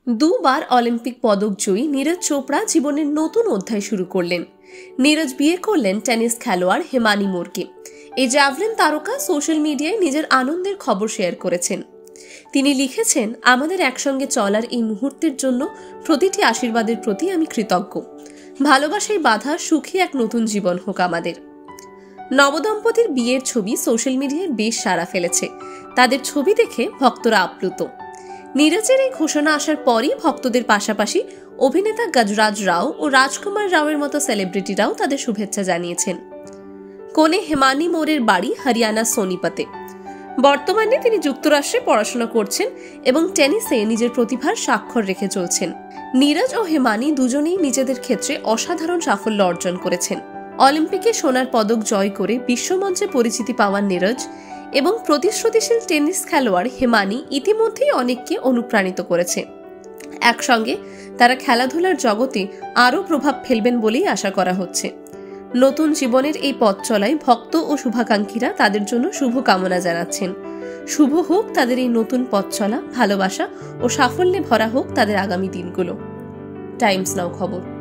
দুবার অলিম্পিক পদক জয়ী নীরজ চোপড়া জীবনের নতুন অধ্যায় শুরু করলেন। নীরজ বিয়ে করলেন টেনিস খেলোয়াড় হিমানি মোরকে। এই জ্যাভলিন তারকা সোশ্যাল মিডিয়ায় নিজের আনন্দের খবর শেয়ার করেছেন। তিনি লিখেছেন, আমাদের একসঙ্গে চলার এই মুহূর্তের জন্য প্রতিটি আশীর্বাদের প্রতি আমি কৃতজ্ঞ। ভালোবাসায় বাঁধা সুখী এক নতুন জীবন হোক আমাদের। নবদম্পতির বিয়ের ছবি সোশ্যাল মিডিয়ায় বেশ সাড়া ফেলেছে। তাদের ছবি দেখে ভক্তরা আপ্লুত। নীরজের এই ঘোষণা আসার পরই ভক্তদের পাশাপাশি অভিনেতা গজরাজ রাও ও রাজকুমার রাওয়ের মতো সেলিব্রিটিরাও তাদের শুভেচ্ছা জানিয়েছেন। কনে হিমানি মোরের বাড়ি হরিয়ানা সোনিপতে। বর্তমানে তিনি যুক্তরাষ্ট্রে পড়াশোনা করছেন এবং টেনিসে নিজের প্রতিভার স্বাক্ষর রেখে চলছেন। নীরজ ও হিমানি দুজনেই নিজেদের ক্ষেত্রে অসাধারণ সাফল্য অর্জন করেছেন। অলিম্পিকে সোনার পদক জয় করে বিশ্বমঞ্চে পরিচিতি পাওয়া নীরজ এবং প্রতিশ্রুতিশীল টেনিস খেলোয়াড় হিমানি ইতিমধ্যেই অনেককে অনুপ্রাণিত করেছে। একসঙ্গে তারা খেলাধুলার জগতে আরও প্রভাব ফেলবেন বলেই আশা করা হচ্ছে। নতুন জীবনের এই পথ চলায় ভক্ত ও শুভাকাঙ্ক্ষীরা তাদের জন্য শুভকামনা জানাচ্ছেন। শুভ হোক তাদের এই নতুন পথ চলা, ভালোবাসা ও সাফল্যে ভরা হোক তাদের আগামী দিনগুলো। টাইমস নাও খবর।